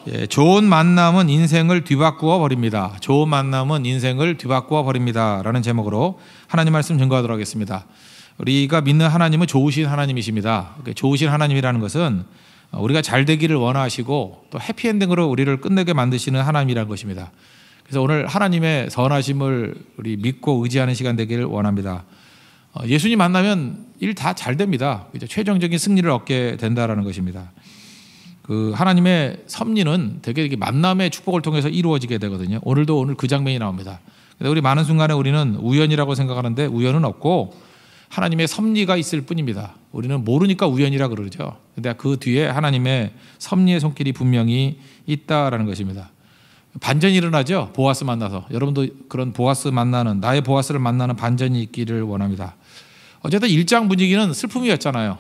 예, 좋은 만남은 인생을 뒤바꾸어 버립니다. 좋은 만남은 인생을 뒤바꾸어 버립니다. 라는 제목으로 하나님 말씀 증거하도록 하겠습니다. 우리가 믿는 하나님은 좋으신 하나님이십니다. 좋으신 하나님이라는 것은 우리가 잘 되기를 원하시고 또 해피엔딩으로 우리를 끝내게 만드시는 하나님이라는 것입니다. 그래서 오늘 하나님의 선하심을 우리 믿고 의지하는 시간 되기를 원합니다. 예수님 만나면 일 다 잘 됩니다. 최종적인 승리를 얻게 된다라는 것입니다. 그 하나님의 섭리는 되게 만남의 축복을 통해서 이루어지게 되거든요. 오늘 그 장면이 나옵니다. 우리 많은 순간에 우리는 우연이라고 생각하는데 우연은 없고 하나님의 섭리가 있을 뿐입니다. 우리는 모르니까 우연이라 그러죠. 근데 그 뒤에 하나님의 섭리의 손길이 분명히 있다라는 것입니다. 반전이 일어나죠. 보아스 만나서. 여러분도 그런 보아스 만나는, 나의 보아스를 만나는 반전이 있기를 원합니다. 어쨌든 1장 분위기는 슬픔이었잖아요.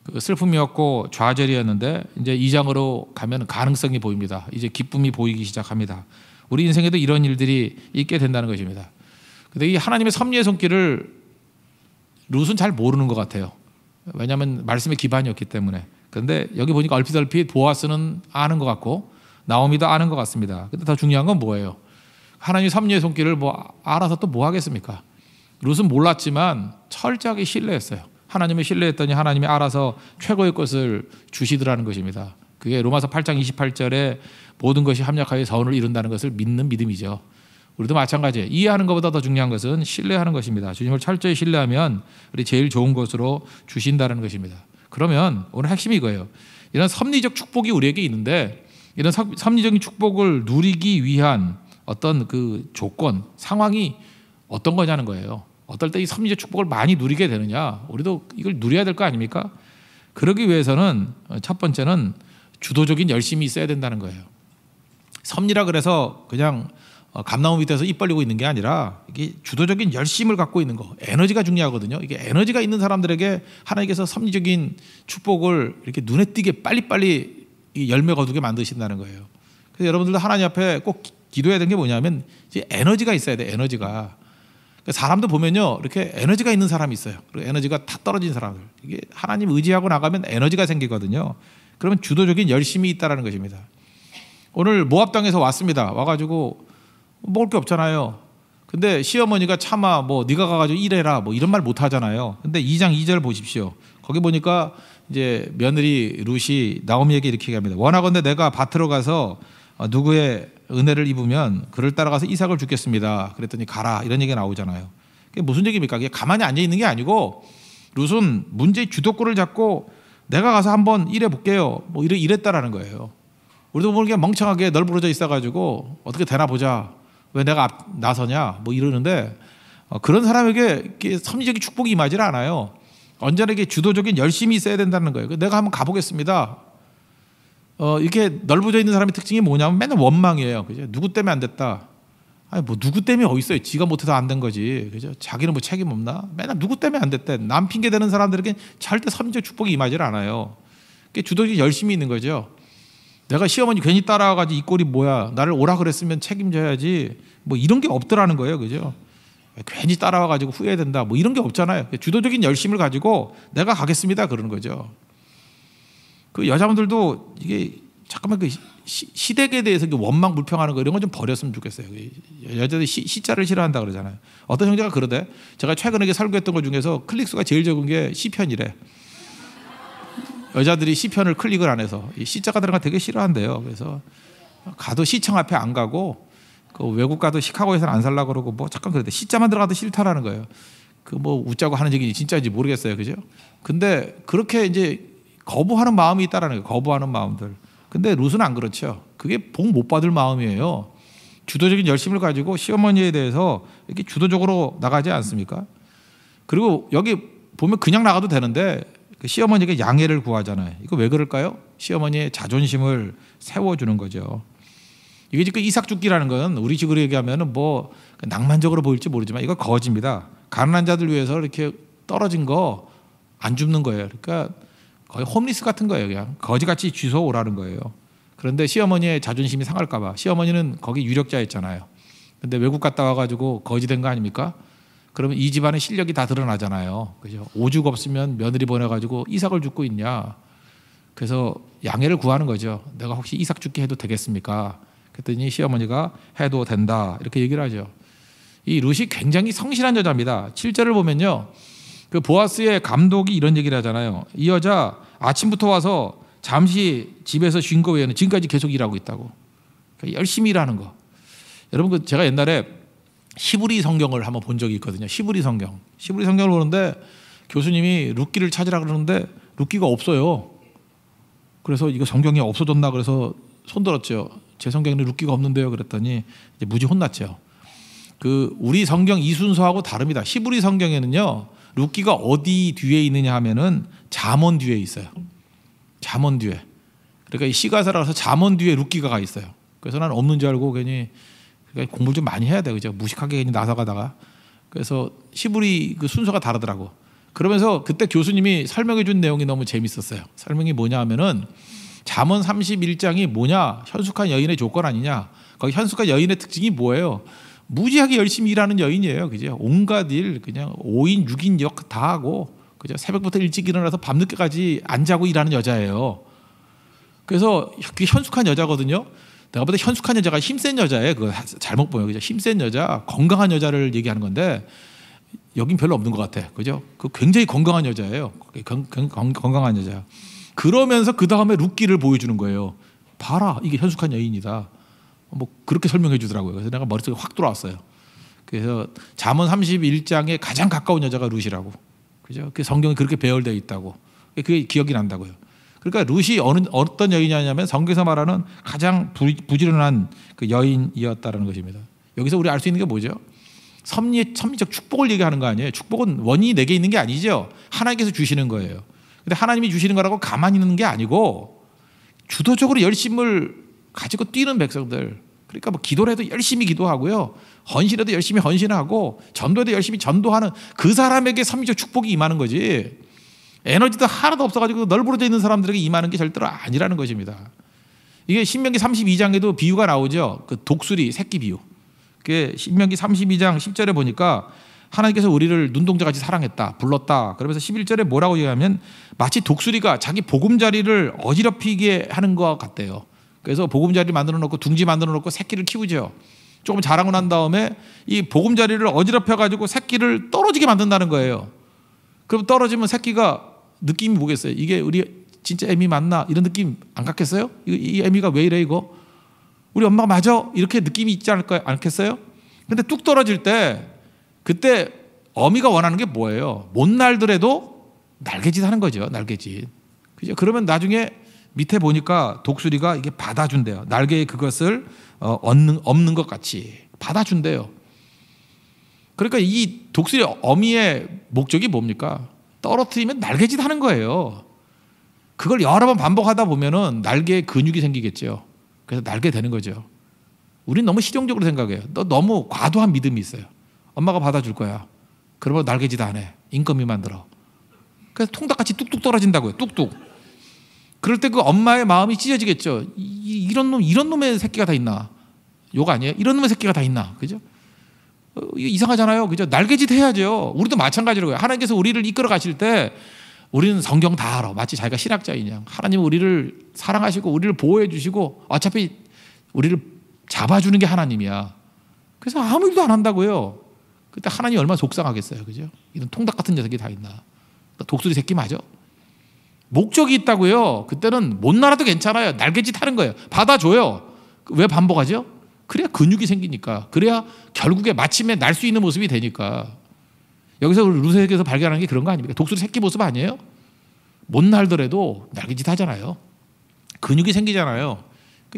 그 슬픔이었고 좌절이었는데 이제 2장으로 가면 가능성이 보입니다. 이제 기쁨이 보이기 시작합니다. 우리 인생에도 이런 일들이 있게 된다는 것입니다. 근데 이 하나님의 섭리의 손길을 룻은 잘 모르는 것 같아요. 왜냐하면 말씀의 기반이 없기 때문에. 그런데 여기 보니까 얼핏 보아스는 아는 것 같고 나오미도 아는 것 같습니다. 근데 더 중요한 건 뭐예요? 하나님의 섭리의 손길을 알아서 또 뭐 하겠습니까? 룻은 몰랐지만 철저하게 신뢰했어요. 하나님을 신뢰했더니 하나님이 알아서 최고의 것을 주시더라는 것입니다. 그게 로마서 8장 28절에 모든 것이 합력하여 선을 이룬다는 것을 믿는 믿음이죠. 우리도 마찬가지예요. 이해하는 것보다 더 중요한 것은 신뢰하는 것입니다. 주님을 철저히 신뢰하면 우리 제일 좋은 것으로 주신다는 것입니다. 그러면 오늘 핵심이 이거예요. 이런 섭리적 축복이 우리에게 있는데 이런 섭리적인 축복을 누리기 위한 어떤 그 조건, 상황이 어떤 거냐는 거예요. 어떨 때 이 섭리적 축복을 많이 누리게 되느냐? 우리도 이걸 누려야 될 거 아닙니까? 그러기 위해서는 첫 번째는 주도적인 열심이 있어야 된다는 거예요. 섭리라 그래서 그냥 감나무 밑에서 입 벌리고 있는 게 아니라 이게 주도적인 열심을 갖고 있는 거, 에너지가 중요하거든요. 이게 에너지가 있는 사람들에게 하나님께서 섭리적인 축복을 이렇게 눈에 띄게 빨리빨리 이 열매 거두게 만드신다는 거예요. 그래서 여러분들도 하나님 앞에 꼭 기도해야 되는 게 뭐냐면 이제 에너지가 있어야 돼. 에너지가. 사람도 보면요, 이렇게 에너지가 있는 사람이 있어요. 그리고 에너지가 다 떨어진 사람들. 이게 하나님 의지하고 나가면 에너지가 생기거든요. 그러면 주도적인 열심이 있다라는 것입니다. 오늘 모압 땅에서 왔습니다. 와가지고 먹을 게 없잖아요. 근데 시어머니가 차마 네가 가가지고 일해라 이런 말 못 하잖아요. 근데 2장 2절 보십시오. 거기 보니까 이제 며느리 룻이 나오미에게 이렇게 얘기합니다. 원하건대 내가 밭으로 가서 누구의 은혜를 입으면 그를 따라가서 이삭을 주겠습니다. 그랬더니 가라, 이런 얘기가 나오잖아요. 그게 무슨 얘기입니까? 이게 가만히 앉아 있는 게 아니고 룻은 문제의 주도권을 잡고 내가 가서 한번 일해 볼게요. 이랬다라는 거예요. 우리도 모르게 멍청하게 널브러져 있어가지고 어떻게 되나 보자. 왜 내가 나서냐? 이러는데 그런 사람에게 섭리적인 축복이 임하지 않아요. 언제나 이게 주도적인 열심이 있어야 된다는 거예요. 내가 한번 가보겠습니다. 이렇게 넓어져 있는 사람의 특징이 뭐냐면 맨날 원망이에요. 그죠? 누구 때문에 안 됐다. 아니 누구 때문에 어디 있어요? 지가 못해서 안 된 거지. 그죠? 자기는 책임 없나? 맨날 누구 때문에 안 됐대. 남 핑계 대는 사람들에게 절대 섭리적 축복이 임하지 않아요. 그게 주도적인 열심이 있는 거죠. 내가 시어머니 괜히 따라와가지고 이 꼴이 뭐야? 나를 오라 그랬으면 책임져야지. 이런 게 없더라는 거예요. 그죠? 괜히 따라와가지고 후회된다. 이런 게 없잖아요. 주도적인 열심을 가지고 내가 가겠습니다. 그러는 거죠. 그 여자분들도 이게 잠깐만 그 시댁에 대해서 원망 불평하는 거 이런 거 좀 버렸으면 좋겠어요. 여자들이 시자를 싫어한다 그러잖아요. 어떤 형제가 그러대. 제가 최근에 설교했던 것 중에서 클릭수가 제일 적은 게 시편이래. 여자들이 시편을 클릭을 안 해서 이 시자가 들어가 되게 싫어한대요. 그래서 가도 시청 앞에 안 가고 그 외국 가도 시카고에서는 안 살라고 그러고 잠깐 그랬대. 시자만 들어가도 싫다라는 거예요. 그 웃자고 하는 얘기인지 진짜인지 모르겠어요. 그죠? 근데 그렇게 이제 거부하는 마음이 있다라는 거예요. 거부하는 마음들. 근데 룻은 안 그렇죠. 그게 복 못 받을 마음이에요. 주도적인 열심을 가지고 시어머니에 대해서 이렇게 주도적으로 나가지 않습니까? 그리고 여기 보면 그냥 나가도 되는데 그 시어머니에게 양해를 구하잖아요. 이거 왜 그럴까요? 시어머니의 자존심을 세워주는 거죠. 이게 지금 이삭 죽기라는 건 우리 식으로 얘기하면 낭만적으로 보일지 모르지만 이거 거지입니다. 가난한 자들 위해서 이렇게 떨어진 거 안 줍는 거예요. 그러니까 거의 홈리스 같은 거예요. 그냥 거지같이 쥐소 오라는 거예요. 그런데 시어머니의 자존심이 상할까 봐. 시어머니는 거기 유력자였잖아요. 근데 외국 갔다 와가지고 거지 된 거 아닙니까? 그러면 이 집안의 실력이 다 드러나잖아요. 그죠? 오죽 없으면 며느리 보내가지고 이삭을 줍고 있냐. 그래서 양해를 구하는 거죠. 내가 혹시 이삭 죽게 해도 되겠습니까? 그랬더니 시어머니가 해도 된다 이렇게 얘기를 하죠. 이 룻이 굉장히 성실한 여자입니다. 7절을 보면요, 그 보아스의 감독이 이런 얘기를 하잖아요. 이 여자 아침부터 와서 잠시 집에서 쉰 거 외에는 지금까지 계속 일하고 있다고. 그러니까 열심히 일하는 거. 여러분, 제가 옛날에 히브리 성경을 한번 본 적이 있거든요. 히브리 성경을 보는데 교수님이 룻기를 찾으라 그러는데 룻기가 없어요. 그래서 이거 성경이 없어졌나 그래서 손들었죠. 제 성경에는 룻기가 없는데요. 그랬더니 이제 무지 혼났죠. 그 우리 성경 이 순서하고 다릅니다. 히브리 성경에는요, 룻기가 어디 뒤에 있느냐 하면은 잠언 뒤에 있어요. 잠언 뒤에. 그러니까 이 시가사라서 잠언 뒤에 룻기가 가 있어요. 그래서 난 없는 줄 알고 괜히 그러니까 공부를 좀 많이 해야 돼요. 그죠? 무식하게 괜히 나서가다가. 그래서 히브리 그 순서가 다르더라고. 그러면서 그때 교수님이 설명해 준 내용이 너무 재밌었어요. 설명이 뭐냐 하면은 잠언 31장이 뭐냐? 현숙한 여인의 조건 아니냐? 거기 현숙한 여인의 특징이 뭐예요? 무지하게 열심히 일하는 여인이에요. 그죠? 온갖 일 그냥 5인 6인 역 다 하고, 그죠? 새벽부터 일찍 일어나서 밤늦게까지 안 자고 일하는 여자예요. 그래서 그게 현숙한 여자거든요. 내가 볼 때 현숙한 여자가 힘센 여자예요. 그거 잘못 보여. 그죠? 힘센 여자, 건강한 여자를 얘기하는 건데 여긴 별로 없는 것 같아. 그죠? 그 굉장히 건강한 여자예요. 건강한 여자. 그러면서 그 다음에 룻기를 보여주는 거예요. 봐라, 이게 현숙한 여인이다. 뭐 그렇게 설명해 주더라고요. 그래서 내가 머릿속에 확 들어왔어요. 그래서 잠언 31장에 가장 가까운 여자가 룻이라고. 그죠? 그 성경이 그렇게 배열되어 있다고. 그게 기억이 난다고요. 그러니까 룻이 어떤 여인이냐면 성경에서 말하는 가장 부지런한 그 여인이었다는 것입니다. 여기서 우리 알 수 있는 게 뭐죠? 섭리적 축복을 얘기하는 거 아니에요. 축복은 원인이 내게 있는 게 아니죠. 하나님께서 주시는 거예요. 근데 하나님이 주시는 거라고 가만히 있는 게 아니고 주도적으로 열심을 가지고 뛰는 백성들. 그러니까 뭐 기도를 해도 열심히 기도하고요, 헌신해도 열심히 헌신하고, 전도해도 열심히 전도하는 그 사람에게 섭리적 축복이 임하는 거지, 에너지도 하나도 없어가지고 널브러져 있는 사람들에게 임하는 게 절대로 아니라는 것입니다. 이게 신명기 32장에도 비유가 나오죠. 그 독수리 새끼 비유. 그게 신명기 32장 10절에 보니까 하나님께서 우리를 눈동자같이 사랑했다, 불렀다. 그러면서 11절에 뭐라고 얘기하면 마치 독수리가 자기 보금자리를 어지럽히게 하는 것 같대요. 그래서 보금자리를 만들어 놓고 둥지 만들어 놓고 새끼를 키우죠. 조금 자라고 난 다음에 이 보금자리를 어지럽혀 가지고 새끼를 떨어지게 만든다는 거예요. 그럼 떨어지면 새끼가 느낌이 뭐겠어요? 이게 우리 진짜 애미 맞나? 이런 느낌 안 갖겠어요? 이 애미가 왜 이래 이거? 우리 엄마가 맞아? 이렇게 느낌이 있지 않겠어요? 근데 뚝 떨어질 때 그때 어미가 원하는 게 뭐예요? 못 날더라도 날개짓 하는 거죠. 날개짓. 그죠? 그러면 나중에 밑에 보니까 독수리가 이게 받아준대요. 날개에 그것을 엎는 것 같이 받아준대요. 그러니까 이 독수리 어미의 목적이 뭡니까? 떨어뜨리면 날개짓 하는 거예요. 그걸 여러 번 반복하다 보면은 날개에 근육이 생기겠죠. 그래서 날개 되는 거죠. 우린 너무 실용적으로 생각해요. 너 너무 과도한 믿음이 있어요. 엄마가 받아줄 거야. 그러면 날개짓 안 해. 인건비 만들어. 그래서 통닭같이 뚝뚝 떨어진다고요. 뚝뚝. 그럴 때 그 엄마의 마음이 찢어지겠죠. 이런 놈의 새끼가 다 있나? 욕 아니에요? 이런 놈의 새끼가 다 있나? 그죠? 이상하잖아요. 그죠? 날개짓 해야죠. 우리도 마찬가지로요. 하나님께서 우리를 이끌어 가실 때 우리는 성경 다 알아. 마치 자기가 신학자이냐. 하나님은 우리를 사랑하시고 우리를 보호해 주시고 어차피 우리를 잡아주는 게 하나님이야. 그래서 아무 일도 안 한다고요. 그때 하나님이 얼마나 속상하겠어요. 그죠? 이런 통닭 같은 녀석이 다 있나. 독수리 새끼 맞아? 목적이 있다고요. 그때는 못 날아도 괜찮아요. 날개짓 하는 거예요. 받아줘요. 왜 반복하죠? 그래야 근육이 생기니까. 그래야 결국에 마침내 날 수 있는 모습이 되니까. 여기서 우리 룻에게서 발견하는 게 그런 거 아닙니까? 독수리 새끼 모습 아니에요? 못 날더라도 날개짓 하잖아요. 근육이 생기잖아요.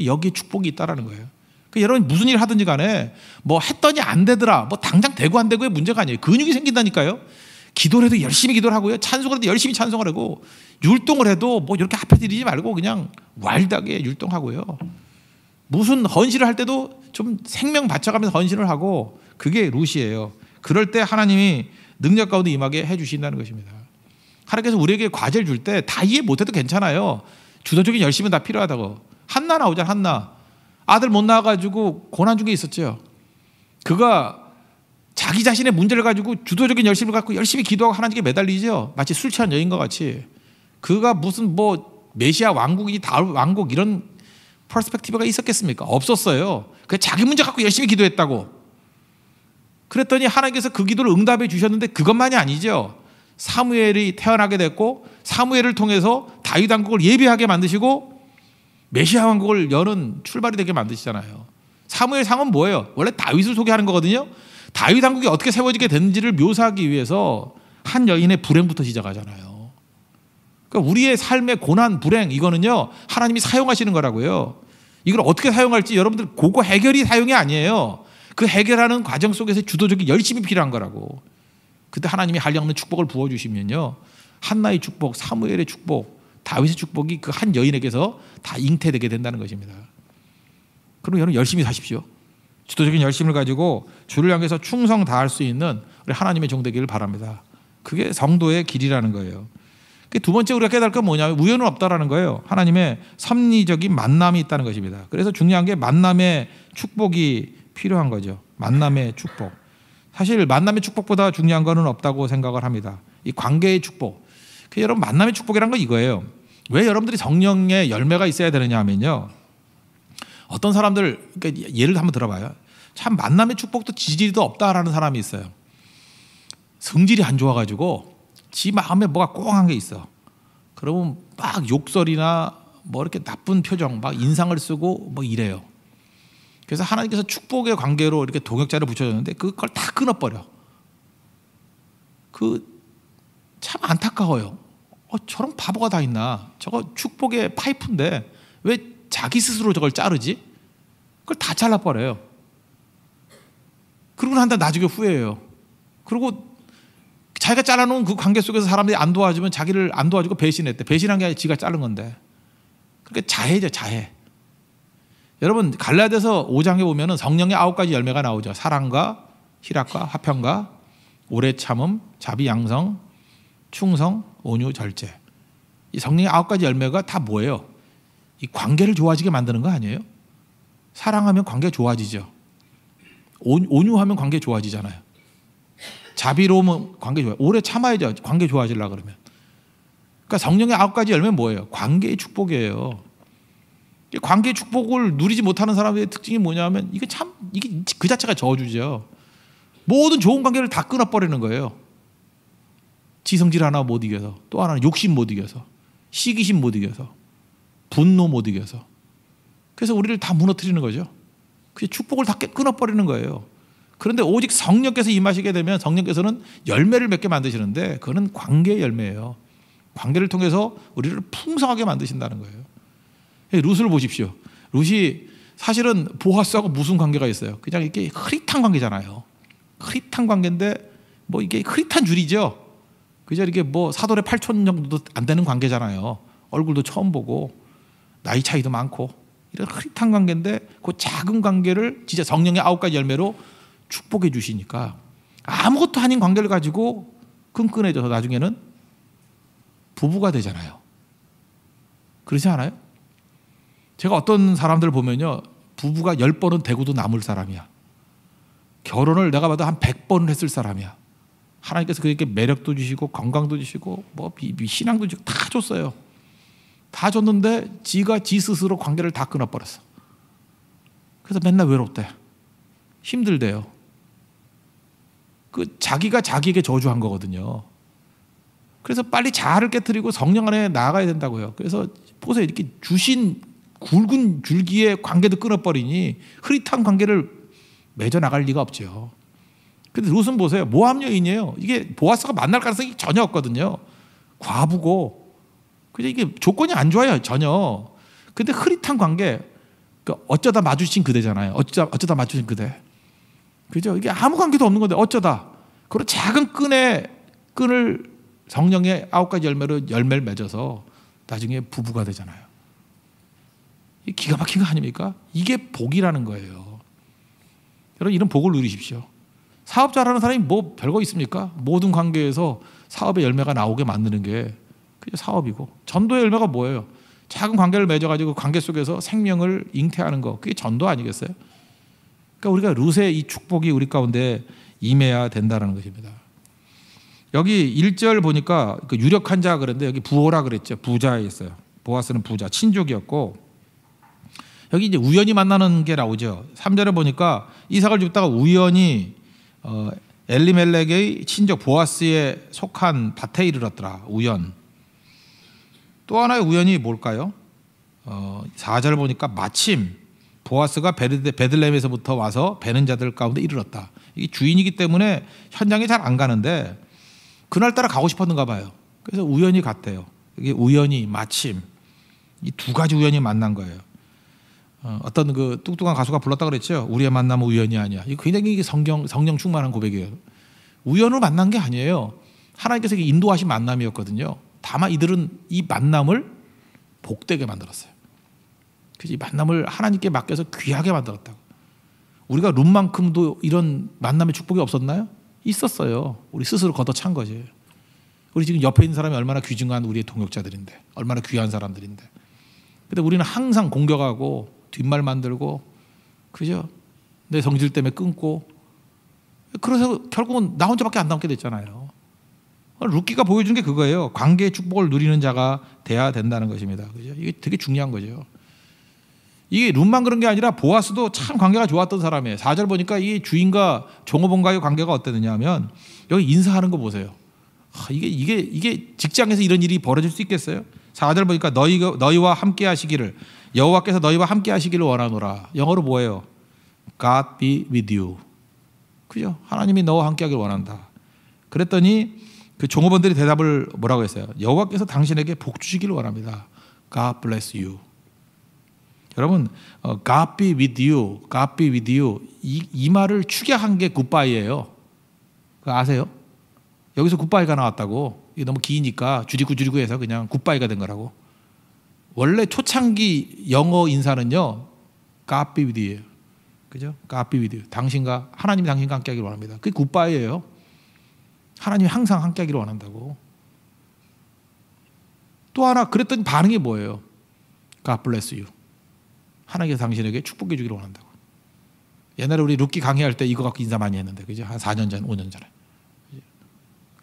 여기에 축복이 있다라는 거예요. 여러분 무슨 일 하든지 간에 뭐 했더니 안 되더라, 뭐 당장 되고 안 되고의 문제가 아니에요. 근육이 생긴다니까요. 기도를 해도 열심히 기도를 하고요, 찬송을 해도 열심히 찬송을 하고, 율동을 해도 뭐 이렇게 앞에 들이지 말고 그냥 와일드하게 율동하고요. 무슨 헌신을 할 때도 좀 생명 바쳐가면서 헌신을 하고, 그게 룻이에요. 그럴 때 하나님이 능력 가운데 임하게 해주신다는 것입니다. 하나님께서 우리에게 과제를 줄 때 다 이해 못해도 괜찮아요. 주도적인 열심은 다 필요하다고. 한나 나오잖아. 한나 아들 못 낳아가지고 고난 중에 있었죠. 그가 자기 자신의 문제를 가지고 주도적인 열심을 갖고 열심히 기도하고 하나님께 매달리죠. 마치 술 취한 여인과 같이. 그가 무슨 뭐 메시아 왕국이 다음 왕국 이런 퍼스펙티브가 있었겠습니까? 없었어요. 그 자기 문제 갖고 열심히 기도했다고. 그랬더니 하나님께서 그 기도를 응답해 주셨는데 그것만이 아니죠. 사무엘이 태어나게 됐고 사무엘을 통해서 다윗 왕국을 예비하게 만드시고 메시아 왕국을 여는 출발이 되게 만드시잖아요. 사무엘 상은 뭐예요? 원래 다윗을 소개하는 거거든요. 다윗 왕국이 어떻게 세워지게 됐는지를 묘사하기 위해서 한 여인의 불행부터 시작하잖아요. 그러니까 우리의 삶의 고난, 불행 이거는요 하나님이 사용하시는 거라고요. 이걸 어떻게 사용할지 여러분들 그거 해결이 사용이 아니에요. 그 해결하는 과정 속에서 주도적인 열심이 필요한 거라고. 그때 하나님이 한량없는 축복을 부어주시면요 한나의 축복, 사무엘의 축복, 다윗의 축복이 그 한 여인에게서 다 잉태되게 된다는 것입니다. 그럼 여러분 열심히 사십시오. 주도적인 열심을 가지고 주를 향해서 충성 다할 수 있는 우리 하나님의 종 되기를 바랍니다. 그게 성도의 길이라는 거예요. 두 번째 우리가 깨달을 건 뭐냐면 우연은 없다라는 거예요. 하나님의 섭리적인 만남이 있다는 것입니다. 그래서 중요한 게 만남의 축복이 필요한 거죠. 만남의 축복. 사실 만남의 축복보다 중요한 거는 없다고 생각을 합니다. 이 관계의 축복. 여러분 만남의 축복이란 건 이거예요. 왜 여러분들이 성령의 열매가 있어야 되느냐 하면요. 어떤 사람들 그러니까 예를 한번 들어봐요. 참 만남의 축복도 지지리도 없다라는 사람이 있어요. 성질이 안 좋아가지고 지 마음에 뭐가 꽁한 게 있어. 그러면 막 욕설이나 뭐 이렇게 나쁜 표정, 막 인상을 쓰고 뭐 이래요. 그래서 하나님께서 축복의 관계로 이렇게 동역자를 붙여줬는데 그걸 다 끊어버려. 참 안타까워요. 저런 바보가 다 있나? 저거 축복의 파이프인데 왜 자기 스스로 저걸 자르지? 그걸 다 잘라버려요. 그러고 난 다음에 나중에 후회해요. 그리고 자기가 잘라놓은 그 관계 속에서 사람들이 안 도와주면 자기를 안 도와주고 배신했대. 배신한 게 아니라 지가 자른 건데. 그러니까 자해죠, 자해. 여러분 갈라디아서 5장에 보면은 성령의 9가지 열매가 나오죠. 사랑과 희락과 화평과 오래 참음, 자비, 양성, 충성, 온유, 절제. 이 성령의 9가지 열매가 다 뭐예요? 이 관계를 좋아지게 만드는 거 아니에요? 사랑하면 관계 좋아지죠. 온유하면 관계 좋아지잖아요. 자비로우면 관계 좋아요. 오래 참아야죠. 관계 좋아지려고 그러면. 그러니까 성령의 9가지 열매는 뭐예요? 관계의 축복이에요. 관계의 축복을 누리지 못하는 사람의 특징이 뭐냐면 이게 그 자체가 저주죠. 모든 좋은 관계를 다 끊어버리는 거예요. 지성질 하나 못 이겨서, 또 하나는 욕심 못 이겨서, 시기심 못 이겨서, 분노 못 이겨서. 그래서 우리를 다 무너뜨리는 거죠. 그 축복을 다 끊어버리는 거예요. 그런데 오직 성령께서 임하시게 되면 성령께서는 열매를 맺게 만드시는데 그거는 관계의 열매예요. 관계를 통해서 우리를 풍성하게 만드신다는 거예요. 룻을 보십시오. 룻이 사실은 보아스하고 무슨 관계가 있어요? 그냥 이게 흐릿한 관계잖아요. 흐릿한 관계인데 뭐 이게 흐릿한 줄이죠. 그저 이게 뭐 사돌의 8촌 정도도 안 되는 관계잖아요. 얼굴도 처음 보고 나이 차이도 많고 이런 흐릿한 관계인데 그 작은 관계를 진짜 성령의 9가지 열매로 축복해 주시니까 아무것도 아닌 관계를 가지고 끈끈해져서 나중에는 부부가 되잖아요. 그렇지 않아요? 제가 어떤 사람들 보면요. 부부가 10번은 되고도 남을 사람이야. 결혼을 내가 봐도 한 100번을 했을 사람이야. 하나님께서 그에게 매력도 주시고 건강도 주시고 뭐 신앙도 주시고 다 줬어요. 다 줬는데 지가 지 스스로 관계를 다 끊어버렸어. 그래서 맨날 외롭대. 힘들대요. 자기가 자기에게 저주한 거거든요. 그래서 빨리 자아를 깨트리고 성령 안에 나아가야 된다고요. 그래서 보세요. 이렇게 주신 굵은 줄기의 관계도 끊어버리니 흐릿한 관계를 맺어 나갈 리가 없죠. 근데 룻은 보세요. 모함 여인이에요. 이게 보아스가 만날 가능성이 전혀 없거든요. 과부고. 그냥 이게 조건이 안 좋아요. 전혀. 근데 흐릿한 관계, 어쩌다 마주친 그대잖아요. 어쩌다 마주친 그대. 그죠? 이게 아무 관계도 없는 건데 어쩌다. 그리고 작은 끈을 성령의 9가지 열매로 열매를 맺어서 나중에 부부가 되잖아요. 기가 막힌 거 아닙니까? 이게 복이라는 거예요. 여러분 이런 복을 누리십시오. 사업 잘하는 사람이 뭐 별거 있습니까? 모든 관계에서 사업의 열매가 나오게 만드는 게 그게 사업이고, 전도의 열매가 뭐예요? 작은 관계를 맺어가지고 관계 속에서 생명을 잉태하는 거, 그게 전도 아니겠어요? 그러니까 우리가 룻의 이 축복이 우리 가운데 임해야 된다는 것입니다. 여기 1절 보니까 유력한 자 그랬는데 여기 부호라 그랬죠. 부자에 있어요. 보아스는 부자, 친족이었고 여기 이제 우연히 만나는 게 나오죠. 3절에 보니까 이삭을 줍다가 우연히 엘리멜렉의 친족 보아스에 속한 밭에 이르렀더라. 우연. 또 하나의 우연이 뭘까요? 4절 보니까 마침 보아스가 베들레헴에서부터 와서 베는 자들 가운데 이르렀다. 이게 주인이기 때문에 현장에 잘 안 가는데 그날따라 가고 싶었는가 봐요. 그래서 우연히 갔대요. 이게 우연히 마침 이 두 가지 우연이 만난 거예요. 어떤 그 뚱뚱한 가수가 불렀다 그랬죠. 우리의 만남은 우연이 아니야. 이거 굉장히 성령 충만한 고백이에요. 우연으로 만난 게 아니에요. 하나님께서 인도하신 만남이었거든요. 다만 이들은 이 만남을 복되게 만들었어요. 그래서 이 만남을 하나님께 맡겨서 귀하게 만들었다고. 우리가 룸만큼도 이런 만남의 축복이 없었나요? 있었어요. 우리 스스로 걷어찬 거지. 우리 지금 옆에 있는 사람이 얼마나 귀중한 우리의 동역자들인데, 얼마나 귀한 사람들인데. 근데 우리는 항상 공격하고 뒷말 만들고, 그죠? 내 성질 때문에 끊고, 그래서 결국은 나 혼자밖에 안 남게 됐잖아요. 룻기가 보여준 게 그거예요. 관계의 축복을 누리는 자가 돼야 된다는 것입니다. 그죠? 이게 되게 중요한 거죠. 이게 룻만 그런 게 아니라 보아스도 참 관계가 좋았던 사람이에요. 4절 보니까 이 주인과 종업원과의 관계가 어땠느냐 하면 여기 인사하는 거 보세요. 이게 직장에서 이런 일이 벌어질 수 있겠어요? 4절 보니까 너희와 함께 하시기를, 여호와께서 너희와 함께 하시기를 원하노라. 영어로 뭐예요? God be with you. 그죠? 하나님이 너와 함께 하기를 원한다. 그랬더니 그 종업원들이 대답을 뭐라고 했어요? 여호와께서 당신에게 복 주시기를 원합니다. God bless you. 여러분, God be with you, God be with you, 이 말을 축약한 게 굿바이예요. 그거 아세요? 여기서 굿바이가 나왔다고. 이게 너무 기니까 줄이고 해서 그냥 굿바이가 된 거라고. 원래 초창기 영어 인사는요, God be with you예요. 그죠? God be with you. 당신과 하나님이 당신과 함께하기를 원합니다. 그게 굿바이예요. 하나님이 항상 함께하기를 원한다고. 또 하나 그랬더니 반응이 뭐예요? God bless you. 하나님께서 당신에게 축복해 주기를 원한다고. 옛날에 우리 룻기 강의할 때 이거 갖고 인사 많이 했는데, 그죠? 한 4년 전, 5년 전에.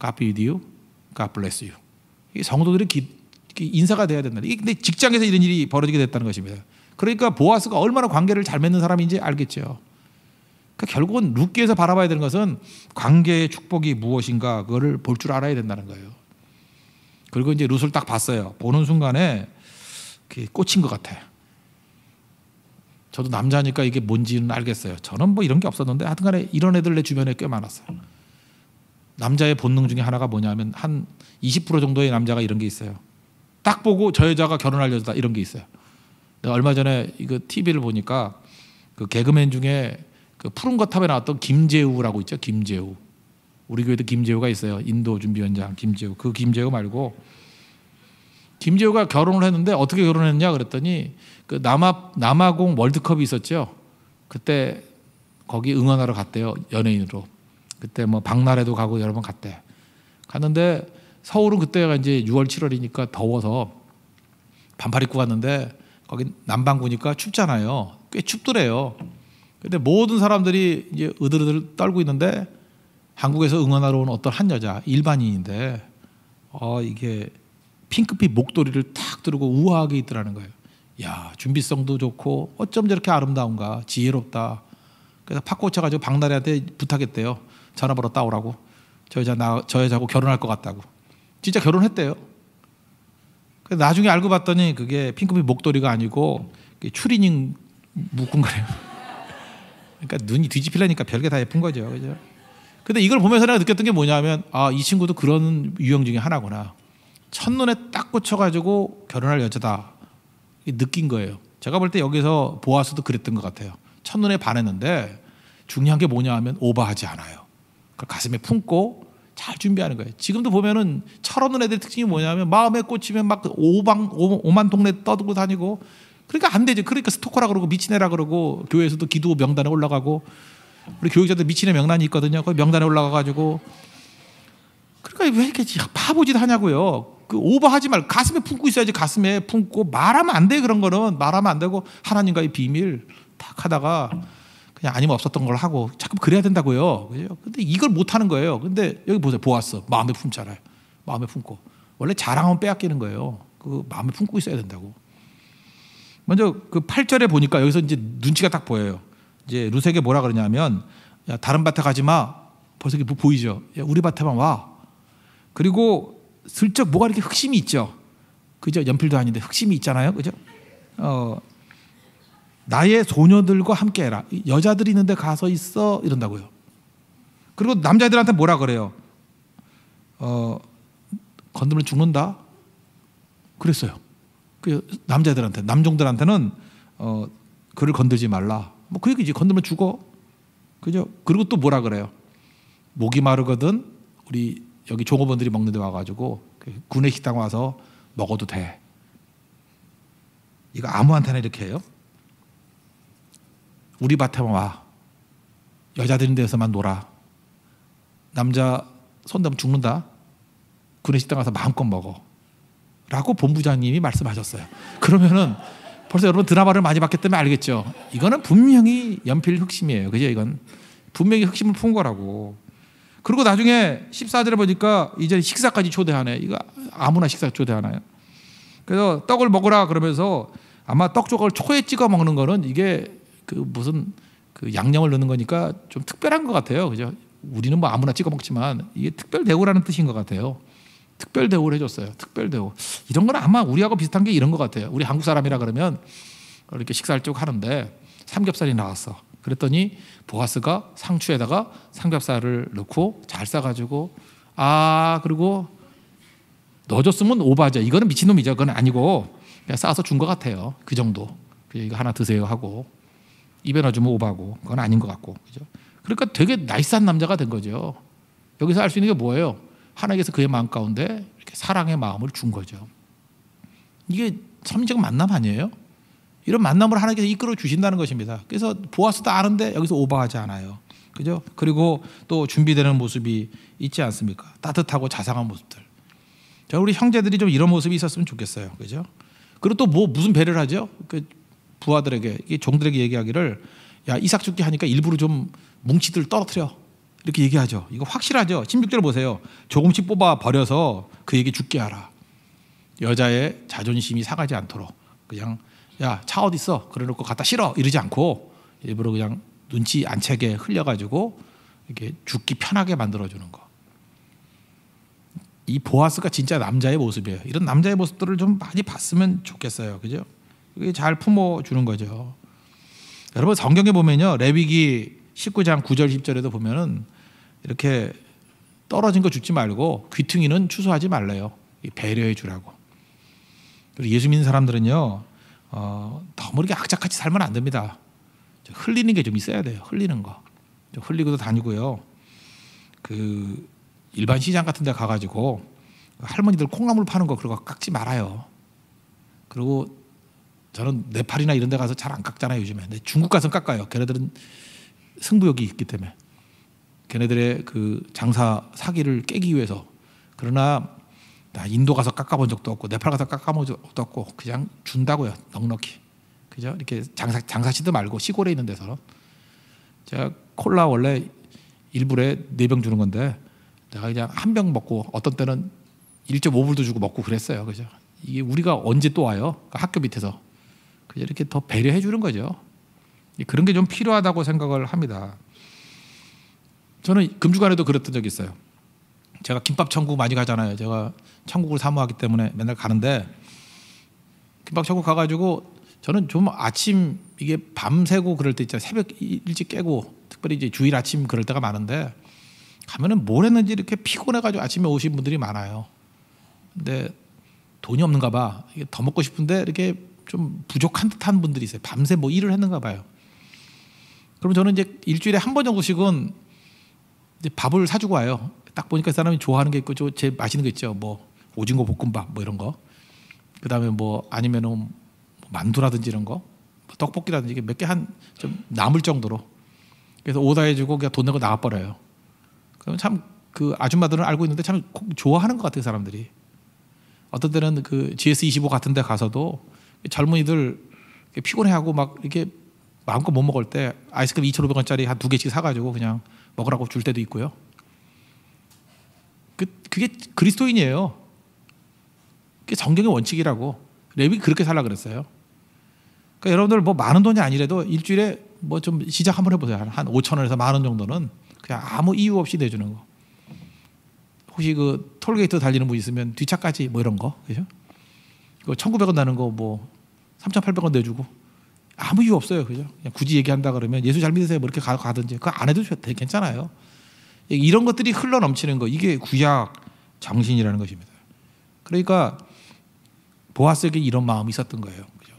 God be with you, God bless you. 이 성도들이 인사가 돼야 된다. 근데 직장에서 이런 일이 벌어지게 됐다는 것입니다. 그러니까 보아스가 얼마나 관계를 잘 맺는 사람인지 알겠죠. 그러니까 결국은 룻기에서 바라봐야 되는 것은 관계의 축복이 무엇인가 그거를 볼 줄 알아야 된다는 거예요. 그리고 이제 룻을 딱 봤어요. 보는 순간에 꽂힌 것 같아. 저도 남자니까 이게 뭔지는 알겠어요. 저는 뭐 이런 게 없었는데 하여튼간에 이런 애들 내 주변에 꽤 많았어요. 남자의 본능 중에 하나가 뭐냐면 한 20% 정도의 남자가 이런 게 있어요. 딱 보고 저 여자가 결혼할 여자다 이런 게 있어요. 내가 얼마 전에 이거 TV를 보니까 그 개그맨 중에 그 푸른 거탑에 나왔던 김재우라고 있죠. 김재우. 우리 교회도 김재우가 있어요. 인도 준비위원장 김재우. 그 김재우 말고 김재우가 결혼을 했는데 어떻게 결혼했냐 그랬더니 그 남아공 월드컵이 있었죠. 그때 거기 응원하러 갔대요. 연예인으로. 그때 뭐 박나래도 가고 여러 번 갔대. 갔는데 서울은 그때가 이제 6월 7월이니까 더워서 반팔 입고 갔는데 거기 남반구니까 춥잖아요. 꽤 춥더래요. 근데 모든 사람들이 이제 으들으들 떨고 있는데 한국에서 응원하러 온 어떤 한 여자 일반인인데 이게 핑크빛 목도리를 탁 두르고 우아하게 있더라는 거예요. 야, 준비성도 좋고 어쩜 저렇게 아름다운가, 지혜롭다. 그래서 팍 꽂혀가지고 박나래한테 부탁했대요. 전화번호 따오라고. 저 여자하고 결혼할 것 같다고. 진짜 결혼했대요. 나중에 알고 봤더니 그게 핑크빛 목도리가 아니고 추리닝 묶은 거래요. 그러니까 눈이 뒤집히려니까 별게 다 예쁜 거죠. 그죠? 근데 이걸 보면서 내가 느꼈던 게 뭐냐면 이 친구도 그런 유형 중에 하나구나. 첫눈에 딱 꽂혀가지고 결혼할 여자다. 느낀 거예요. 제가 볼 때 여기서 보아스도 그랬던 것 같아요. 첫눈에 반했는데 중요한 게 뭐냐 하면 오버하지 않아요. 그걸 가슴에 품고 잘 준비하는 거예요. 지금도 보면은 철없는 애들 특징이 뭐냐면 마음에 꽂히면 막 오만 동네 떠들고 다니고 그러니까 안 되죠. 그러니까 스토커라 그러고 미친 애라 그러고 교회에서도 기도 명단에 올라가고 우리 교육자들 미친 애 명단이 있거든요. 그 명단에 올라가가지고 그러니까 왜 이렇게 바보짓 하냐고요. 그 오버하지 말고 가슴에 품고 있어야지. 가슴에 품고 말하면 안 돼. 그런 거는 말하면 안 되고 하나님과의 비밀 탁 하다가 그냥 아니면 없었던 걸 하고 자꾸 그래야 된다고요. 그죠? 근데 이걸 못 하는 거예요. 근데 여기 보세요. 보았어. 마음에 품잖아요. 마음에 품고. 원래 자랑하면 빼앗기는 거예요. 그 마음에 품고 있어야 된다고. 먼저 그 8절에 보니까 여기서 이제 눈치가 딱 보여요. 이제 룻에게 뭐라 그러냐면 야, 다른 밭에 가지 마. 벌써 이게 보이죠? 야, 우리 밭에만 와. 그리고 슬쩍 뭐가 이렇게 흑심이 있죠. 그죠? 연필도 아닌데 흑심이 있잖아요. 그죠? 나의 소녀들과 함께해라. 여자들이 있는데 가서 있어 이런다고요. 그리고 남자애들한테 뭐라 그래요? 건드면 죽는다. 그랬어요. 그 남자애들한테, 남종들한테는 그를 건들지 말라. 뭐 그 얘기지. 건드면 죽어. 그죠? 그리고 또 뭐라 그래요? 목이 마르거든 우리 여기 종업원들이 먹는 데 와가지고 군내 식당 와서 먹어도 돼. 이거 아무한테나 이렇게 해요? 우리 밭에만 와. 여자들 있는 데서만 놀아. 남자 손대면 죽는다. 군내 식당 가서 마음껏 먹어. 라고 본부장님이 말씀하셨어요. 그러면은 벌써 여러분 드라마를 많이 봤기 때문에 알겠죠. 이거는 분명히 연필 흑심이에요. 그죠? 이건 분명히 흑심을 푼 거라고. 그리고 나중에 14절에 보니까 이제 식사까지 초대하네. 이거 아무나 식사 초대하나요? 그래서 떡을 먹으라 그러면서 아마 떡 조각을 초에 찍어 먹는 거는 이게 그 무슨 그 양념을 넣는 거니까 좀 특별한 것 같아요. 그죠? 우리는 뭐 아무나 찍어 먹지만 이게 특별 대우라는 뜻인 것 같아요. 특별 대우를 해줬어요. 특별 대우. 이런 건 아마 우리하고 비슷한 게 이런 것 같아요. 우리 한국 사람이라 그러면 이렇게 식사를 쭉 하는데 삼겹살이 나왔어. 그랬더니 보아스가 상추에다가 삼겹살을 넣고 잘 싸가지고 그리고 넣어줬으면 오바죠. 이거는 미친놈이죠. 그건 아니고 그냥 싸서 준 것 같아요. 그 정도. 이거 하나 드세요 하고 입에 넣어주면 오바고 그건 아닌 것 같고. 그죠? 그러니까 되게 나이스한 남자가 된 거죠. 여기서 알 수 있는 게 뭐예요? 하나님께서 그의 마음 가운데 이렇게 사랑의 마음을 준 거죠. 이게 참적 만남 아니에요? 이런 만남을 하나님께서 이끌어 주신다는 것입니다. 그래서 보아스도 아는데 여기서 오버하지 않아요. 그죠? 그리고 또 준비되는 모습이 있지 않습니까? 따뜻하고 자상한 모습들. 자, 우리 형제들이 좀 이런 모습이 있었으면 좋겠어요. 그죠? 그리고 또 무슨 배려를 하죠? 그 부하들에게, 종들에게 얘기하기를 야, 이삭 죽게 하니까 일부러 좀 뭉치들 떨어뜨려. 이렇게 얘기하죠. 이거 확실하죠. 16절 보세요. 조금씩 뽑아 버려서 그에게 죽게 하라. 여자의 자존심이 상하지 않도록 그냥 야, 차 어디 있어? 그래놓고 갖다 실어 이러지 않고 일부러 그냥 눈치 안 채게 흘려가지고 이렇게 죽기 편하게 만들어주는 거. 이 보아스가 진짜 남자의 모습이에요. 이런 남자의 모습들을 좀 많이 봤으면 좋겠어요. 그죠? 이게 잘 품어주는 거죠. 여러분 성경에 보면요. 레위기 19장 9절 10절에도 보면은 이렇게 떨어진 거 줍지 말고 귀퉁이는 추수하지 말래요. 배려해 주라고. 그리고 예수 믿는 사람들은요. 너무 이렇게 악착같이 살면 안 됩니다. 흘리는 게 좀 있어야 돼요. 흘리는 거. 흘리고도 다니고요. 그 일반 시장 같은 데 가가지고 할머니들 콩나물 파는 거 그런 거 깎지 말아요. 그리고 저는 네팔이나 이런 데 가서 잘 안 깎잖아요. 요즘에. 근데 중국 가서 깎아요. 걔네들은 승부욕이 있기 때문에. 걔네들의 그 장사 사기를 깨기 위해서. 그러나 나 인도 가서 깎아본 적도 없고 네팔 가서 깎아본 적도 없고 그냥 준다고요. 넉넉히. 그죠? 이렇게 장사치도 말고 시골에 있는 데서. 제가 콜라 원래 1불에 4병 주는 건데 내가 그냥 한 병 먹고 어떤 때는 1.5불도 주고 먹고 그랬어요. 그죠? 이게 우리가 언제 또 와요? 학교 밑에서. 그죠? 이렇게 더 배려해 주는 거죠. 그런 게 좀 필요하다고 생각을 합니다. 저는 금주간에도 그랬던 적이 있어요. 제가 김밥 천국 많이 가잖아요. 제가 천국을 사모하기 때문에 맨날 가는데 김밥 천국 가가지고 저는 좀 아침 이게 밤새고 그럴 때 있잖아요. 새벽 일찍 깨고 특별히 이제 주일 아침 그럴 때가 많은데 가면은 뭘 했는지 이렇게 피곤해가지고 아침에 오신 분들이 많아요. 근데 돈이 없는가 봐. 이게 더 먹고 싶은데 이렇게 좀 부족한 듯한 분들이 있어요. 밤새 뭐 일을 했는가 봐요. 그럼 저는 이제 일주일에 한 번 정도씩은 이제 밥을 사주고 와요. 딱 보니까 사람이 좋아하는 게 있고 제일 맛있는 거 있죠. 뭐 오징어 볶음밥 뭐 이런 거. 그다음에 뭐 아니면은 만두라든지 이런 거, 뭐 떡볶이라든지 이게 몇 개 한 좀 남을 정도로. 그래서 오다해주고 그냥 돈 내고 나가버려요. 그럼 참 그 아줌마들은 알고 있는데 참 좋아하는 것 같아요 사람들이. 어떤 때는 그 GS25 같은 데 가서도 젊은이들 피곤해하고 막 이렇게 마음껏 못 먹을 때 아이스크림 2,500원짜리 한 2개씩 사가지고 그냥 먹으라고 줄 때도 있고요. 그게 그리스도인이에요. 그게 성경의 원칙이라고. 레위 그렇게 살라 그랬어요. 그러니까 여러분들 뭐 많은 돈이 아니라도 일주일에 뭐 좀 시작 한번 해보세요. 한 5천 원에서 10,000원 정도는 그냥 아무 이유 없이 내주는 거. 혹시 그 톨게이트 달리는 분 있으면 뒷차까지 뭐 이런 거, 그죠? 1,900원 나는 거 뭐 3,800원 내주고 아무 이유 없어요, 그죠? 그냥 굳이 얘기한다 그러면 예수 잘 믿으세요, 뭐 이렇게 가든지 그거 안 해도 괜찮아요. 이런 것들이 흘러 넘치는 거, 이게 구약 정신이라는 것입니다. 그러니까 보아스에게 이런 마음이 있었던 거예요, 그죠?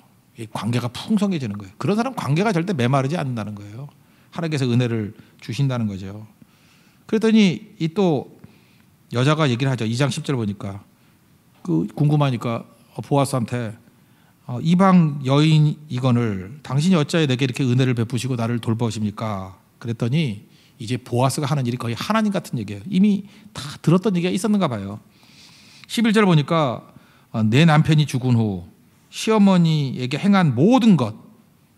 관계가 풍성해지는 거예요. 그런 사람 관계가 절대 메마르지 않는다는 거예요. 하나님께서 은혜를 주신다는 거죠. 그랬더니 이 또 여자가 얘기를 하죠. 2장 10절 보니까 그 궁금하니까 보아스한테 이방 여인이거늘 당신이 어찌하여 내게 이렇게 은혜를 베푸시고 나를 돌보십니까? 그랬더니 이제 보아스가 하는 일이 거의 하나님 같은 얘기예요. 이미 다 들었던 얘기가 있었는가 봐요. 11절 보니까 내 남편이 죽은 후 시어머니에게 행한 모든 것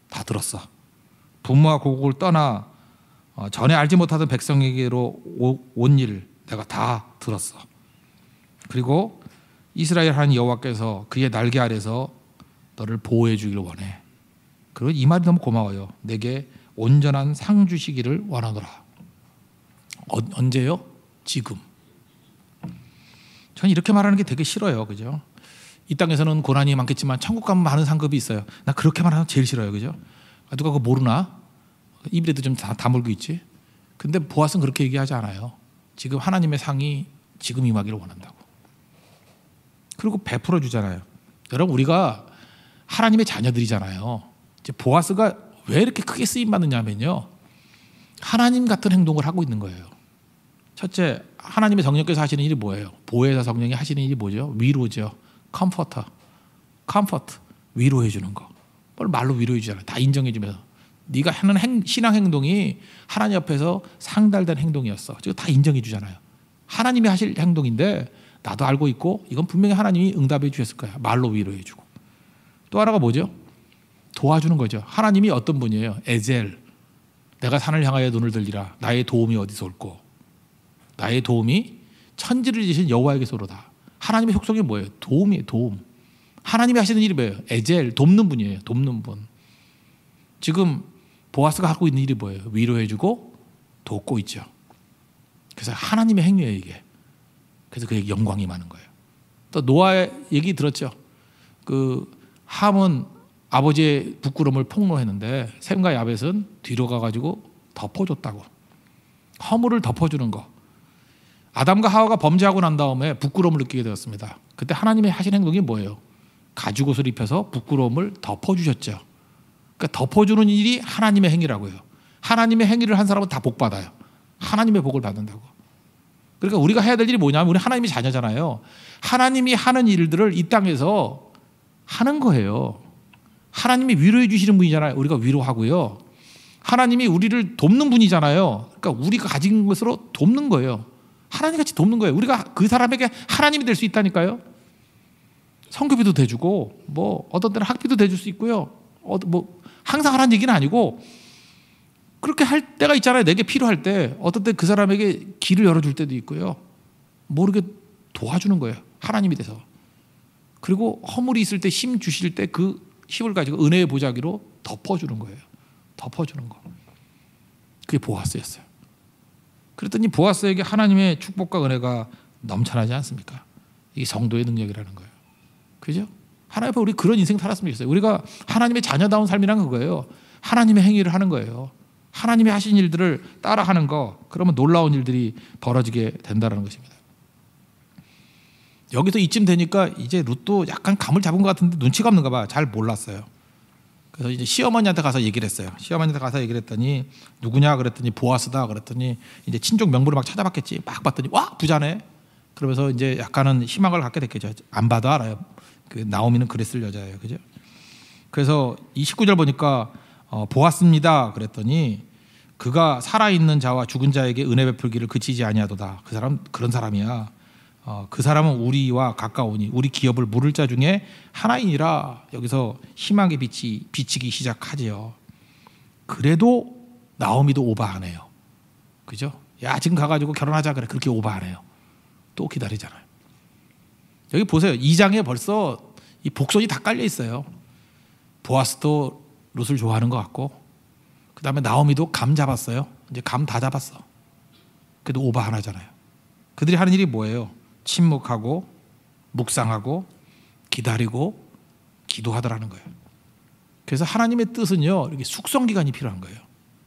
다 들었어. 부모와 고국을 떠나 전에 알지 못하던 백성에게로 온 일 내가 다 들었어. 그리고 이스라엘 하나님 여호와께서 그의 날개 아래서 너를 보호해 주기를 원해. 그리고 이 말이 너무 고마워요. 내게 온전한 상 주시기를 원하노라. 언제요? 지금. 저는 이렇게 말하는 게 되게 싫어요, 그죠? 이 땅에서는 고난이 많겠지만 천국 가면 많은 상급이 있어요. 나 그렇게 말하는 거 제일 싫어요, 그죠? 누가 그거 모르나? 입에도 좀 다물고 있지. 근데 보아스는 그렇게 얘기하지 않아요. 지금 하나님의 상이 지금 임하기를 원한다고. 그리고 베풀어 주잖아요. 여러분, 우리가 하나님의 자녀들이잖아요. 이제 보아스가 왜 이렇게 크게 쓰임 받느냐면요, 하나님 같은 행동을 하고 있는 거예요. 첫째, 하나님의 성령께서 하시는 일이 뭐예요? 보혜사 성령이 하시는 일이 뭐죠? 위로죠. 컴포터, 위로해 주는 거. 뭘 말로 위로해 주잖아요. 다 인정해 주면서 네가 하는 신앙 행동이 하나님 앞에서 상달된 행동이었어. 지금 다 인정해 주잖아요. 하나님이 하실 행동인데 나도 알고 있고 이건 분명히 하나님이 응답해 주셨을 거야. 말로 위로해 주고. 또 하나가 뭐죠? 도와주는 거죠. 하나님이 어떤 분이에요? 에젤. 내가 산을 향하여 눈을 들리라. 나의 도움이 어디서 올꼬? 나의 도움이 천지를 지으신 여호와에게서 오로다. 하나님의 속성이 뭐예요? 도움이에요. 도움. 하나님이 하시는 일이 뭐예요? 에젤. 돕는 분이에요. 돕는 분. 지금 보아스가 하고 있는 일이 뭐예요? 위로해주고 돕고 있죠. 그래서 하나님의 행위예요, 이게. 그래서 그에게 영광이 많은 거예요. 또 노아의 얘기 들었죠. 그 함은 아버지의 부끄러움을 폭로했는데 셈과 야벳은 뒤로 가가지고 덮어줬다고. 허물을 덮어주는 거. 아담과 하와가 범죄하고 난 다음에 부끄러움을 느끼게 되었습니다. 그때 하나님의 하신 행동이 뭐예요? 가죽옷을 입혀서 부끄러움을 덮어주셨죠. 그러니까 덮어주는 일이 하나님의 행위라고요. 하나님의 행위를 한 사람은 다 복 받아요. 하나님의 복을 받는다고. 그러니까 우리가 해야 될 일이 뭐냐면 우리 하나님의 자녀잖아요. 하나님이 하는 일들을 이 땅에서 하는 거예요. 하나님이 위로해 주시는 분이잖아요. 우리가 위로하고요. 하나님이 우리를 돕는 분이잖아요. 그러니까 우리가 가진 것으로 돕는 거예요. 하나님같이 돕는 거예요. 우리가 그 사람에게 하나님이 될 수 있다니까요. 성교비도 대주고 뭐 어떤 때는 학비도 대줄 수 있고요. 뭐 항상 하라는 얘기는 아니고 그렇게 할 때가 있잖아요. 내게 필요할 때 어떤 때 그 사람에게 길을 열어줄 때도 있고요. 모르게 도와주는 거예요. 하나님이 돼서. 그리고 허물이 있을 때 힘 주실 때 그 힘을 가지고 은혜의 보자기로 덮어주는 거예요. 덮어주는 거. 그게 보아스였어요. 그랬더니 보아스에게 하나님의 축복과 은혜가 넘쳐나지 않습니까? 이게 성도의 능력이라는 거예요. 그죠? 하나님 앞에 우리 그런 인생 살았으면 좋겠어요. 우리가 하나님의 자녀다운 삶이란 그거예요. 하나님의 행위를 하는 거예요. 하나님이 하신 일들을 따라하는 거. 그러면 놀라운 일들이 벌어지게 된다는 것입니다. 여기서 이쯤 되니까 이제 룻도 약간 감을 잡은 것 같은데 눈치가 없는가 봐. 잘 몰랐어요. 그래서 이제 시어머니한테 가서 얘기를 했어요. 시어머니한테 가서 얘기를 했더니 누구냐 그랬더니 보아스다 그랬더니 이제 친족 명부를 막 찾아봤겠지. 막 봤더니 와 부자네. 그러면서 이제 약간은 희망을 갖게 됐겠죠. 안 봐도 알아요. 그 나오미는 그랬을 여자예요, 그죠? 그래서 이 19절 보니까 보았습니다 그랬더니 그가 살아있는 자와 죽은 자에게 은혜 베풀기를 그치지 아니하도다. 그 사람 그런 사람이야. 그 사람은 우리와 가까우니 우리 기업을 물을 자 중에 하나이니라. 여기서 희망의 빛이 비치기 시작하지요. 그래도 나오미도 오버하네요, 그죠? 야 지금 가가지고 결혼하자 그래. 그렇게 오버하네요. 또 기다리잖아요. 여기 보세요. 2장에 벌써 이 복선이 다 깔려 있어요. 보아스도 룻을 좋아하는 것 같고, 그 다음에 나오미도 감 잡았어요. 이제 감 다 잡았어. 그래도 오바 하나잖아요. 그들이 하는 일이 뭐예요? 침묵하고 묵상하고 기다리고 기도하더라는 거예요. 그래서 하나님의 뜻은요, 이렇게 숙성 기간이 필요한 거예요.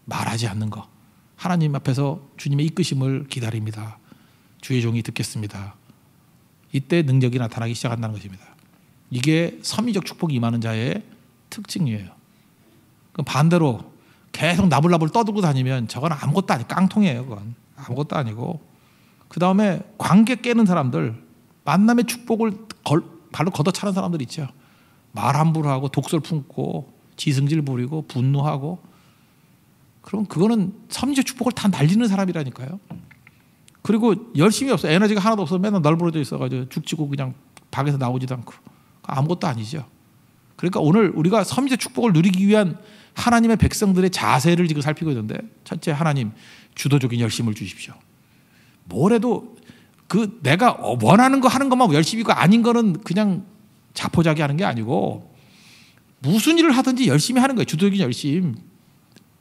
말하지 않는 거. 하나님 앞에서 주님의 이끄심을 기다립니다. 주의 종이 듣겠습니다. 이때 능력이 나타나기 시작한다는 것입니다. 이게 섭리적 축복이 임하는 자의 특징이에요. 그럼 반대로 계속 나불나불 떠들고 다니면 저건 아무것도 아니고 깡통이에요. 그건 아무것도 아니고, 그 다음에 관계 깨는 사람들, 만남의 축복을 발로 걷어차는 사람들 있죠. 말 함부로 하고 독설 품고 지승질 부리고 분노하고, 그럼 그거는 섭리적 축복을 다 날리는 사람이라니까요. 그리고 열심히 없어. 에너지가 하나도 없어. 맨날 널브러져 있어가지고 죽지고 그냥 방에서 나오지도 않고 아무것도 아니죠. 그러니까 오늘 우리가 섭리적 축복을 누리기 위한 하나님의 백성들의 자세를 지금 살피고 있는데, 첫째, 하나님 주도적인 열심을 주십시오. 뭘 해도 그 내가 원하는 거 하는 것만 열심히고 아닌 거는 그냥 자포자기 하는 게 아니고, 무슨 일을 하든지 열심히 하는 거예요. 주도적인 열심.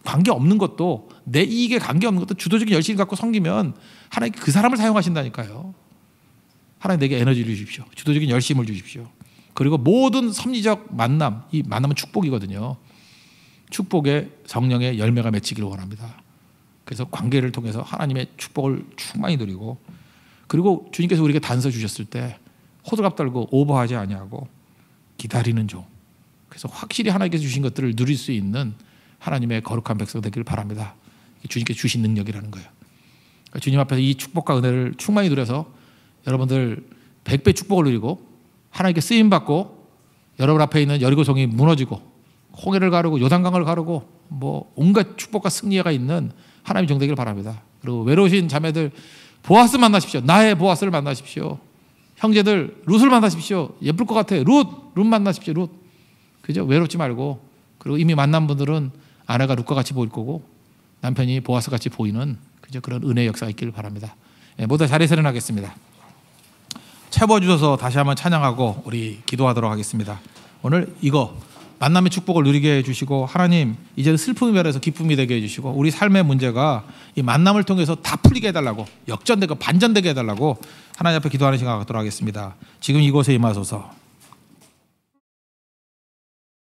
관계없는 것도, 내 이익에 관계없는 것도 주도적인 열심을 갖고 섬기면 하나님 그 사람을 사용하신다니까요. 하나님 내게 에너지를 주십시오. 주도적인 열심을 주십시오. 그리고 모든 섭리적 만남, 이 만남은 축복이거든요. 축복의 성령의 열매가 맺히기를 원합니다. 그래서 관계를 통해서 하나님의 축복을 충만히 누리고, 그리고 주님께서 우리에게 단서 주셨을 때 호들갑 떨고 오버하지 아니하고 기다리는 종. 그래서 확실히 하나님께서 주신 것들을 누릴 수 있는 하나님의 거룩한 백성 되기를 바랍니다. 주님께서 주신 능력이라는 거예요. 그러니까 주님 앞에서 이 축복과 은혜를 충만히 누려서 여러분들 100배 축복을 누리고 하나님께 쓰임받고, 여러분 앞에 있는 여리고성이 무너지고 홍해를 가르고 요단강을 가르고 뭐 온갖 축복과 승리가 있는 하나님의 종 되기를 바랍니다. 그리고 외로우신 자매들, 보아스 만나십시오. 나의 보아스를 만나십시오. 형제들, 룻을 만나십시오. 예쁠 것 같아. 룻 만나십시오. 룻. 그죠? 외롭지 말고. 그리고 이미 만난 분들은 아내가 룻과 같이 보일 거고 남편이 보아스 같이 보이는, 그죠? 그런 은혜의 역사가 있기를 바랍니다. 모두 자리에 세련하겠습니다. 채워주셔서 다시 한번 찬양하고 우리 기도하도록 하겠습니다. 오늘 이거 만남의 축복을 누리게 해주시고, 하나님 이제는 슬픔이 변해서 기쁨이 되게 해주시고, 우리 삶의 문제가 이 만남을 통해서 다 풀리게 해달라고, 역전되고 반전되게 해달라고 하나님 앞에 기도하는 시간 갖도록 하겠습니다. 지금 이곳에 임하소서.